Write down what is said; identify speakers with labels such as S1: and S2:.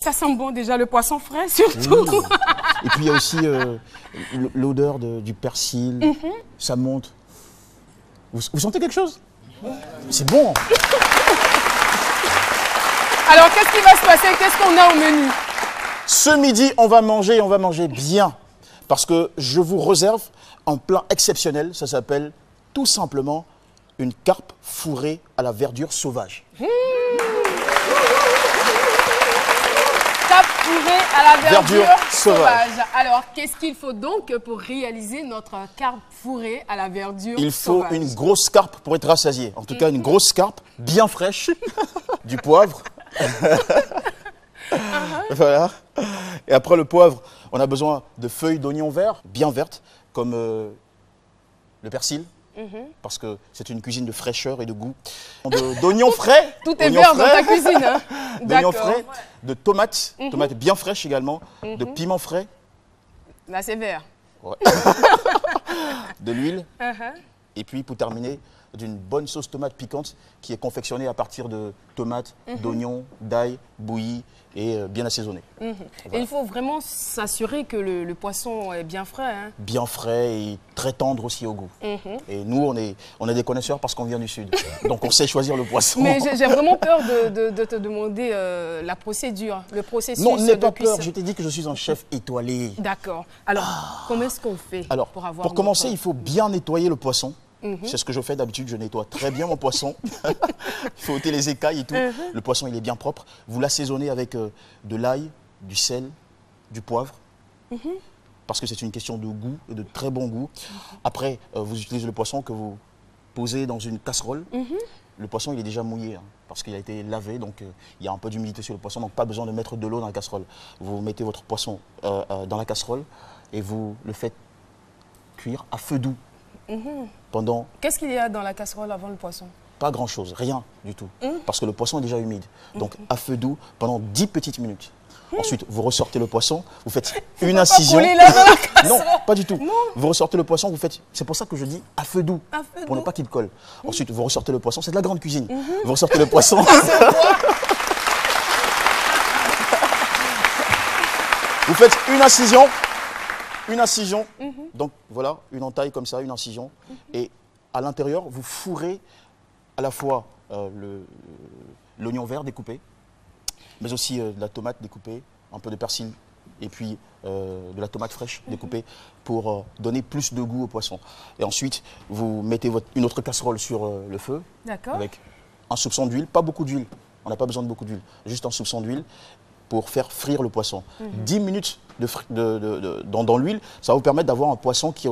S1: Ça sent bon déjà, le poisson frais surtout.
S2: Oui. Et puis il y a aussi l'odeur du persil, ça monte. Vous sentez quelque chose? C'est bon.
S1: Alors qu'est-ce qui va se passer? Qu'est-ce qu'on a au menu?
S2: Ce midi, on va manger bien. Parce que je vous réserve un plat exceptionnel, ça s'appelle tout simplement une carpe fourrée à la verdure sauvage.
S1: Carpe fourrée à la verdure sauvage.
S2: sauvage.
S1: Alors, qu'est-ce qu'il faut donc pour réaliser notre carpe fourrée à la verdure
S2: Il faut
S1: sauvage?
S2: une grosse carpe pour être rassasié. En tout cas, une grosse carpe bien fraîche, du poivre. Voilà. Et après le poivre, on a besoin de feuilles d'oignon vert, bien vertes, comme le persil. Parce que c'est une cuisine de fraîcheur et de goût. D'oignons frais.
S1: Tout est vert dans ta cuisine. Hein?
S2: D'oignons frais, de tomates, tomates bien fraîches également, de piments frais.
S1: Là, c'est vert.
S2: Ouais. De l'huile. Et puis, pour terminer, d'une bonne sauce tomate piquante qui est confectionnée à partir de tomates, d'oignons, d'ail, bouillis et bien assaisonnée. Voilà.
S1: Et il faut vraiment s'assurer que le poisson est bien frais. Hein?
S2: Bien frais et très tendre aussi au goût. Et nous, on est des connaisseurs parce qu'on vient du Sud. Donc, on sait choisir le poisson.
S1: Mais j'ai vraiment peur de te demander la procédure, le processus
S2: Non, n'aie
S1: de
S2: pas
S1: cuisson.
S2: peur. Je t'ai dit que je suis un chef étoilé.
S1: D'accord. Alors, comment est-ce qu'on fait
S2: Alors,
S1: pour avoir
S2: pour commencer,
S1: notre-
S2: il faut bien nettoyer le poisson. C'est ce que je fais d'habitude, je nettoie très bien mon poisson. Il faut ôter les écailles et tout. Le poisson, il est bien propre. Vous l'assaisonnez avec de l'ail, du sel, du poivre. Parce que c'est une question de goût et de très bon goût. Après, vous utilisez le poisson que vous posez dans une casserole. Le poisson, il est déjà mouillé, hein, parce qu'il a été lavé, donc il y a un peu d'humidité sur le poisson, donc pas besoin de mettre de l'eau dans la casserole. Vous mettez votre poisson dans la casserole et vous le faites cuire à feu doux. Pendant
S1: Qu'est-ce qu'il y a dans la casserole avant le poisson?
S2: pas grand-chose, rien du tout, parce que le poisson est déjà humide. Donc à feu doux pendant 10 petites minutes. Ensuite, vous ressortez le poisson, vous faites une incision.
S1: Pas couler là dans la casserole.
S2: Non, pas du tout. Vous ressortez le poisson, vous faites. C'est pour ça que je dis à feu doux,
S1: À feu
S2: pour ne
S1: doux.
S2: pas qu'il colle. Ensuite, vous ressortez le poisson, c'est de la grande cuisine. Vous ressortez le poisson. Vous faites une incision. Donc voilà, une entaille comme ça, une incision. Et à l'intérieur, vous fourrez à la fois l'oignon vert découpé, mais aussi de la tomate découpée, un peu de persil et puis de la tomate fraîche découpée pour donner plus de goût au poisson. Et ensuite, vous mettez une autre casserole sur le feu
S1: D'accord.
S2: avec un soupçon d'huile, pas beaucoup d'huile, on n'a pas besoin de beaucoup d'huile, juste un soupçon d'huile pour faire frire le poisson. 10 minutes dans l'huile, ça va vous permettre d'avoir un poisson qui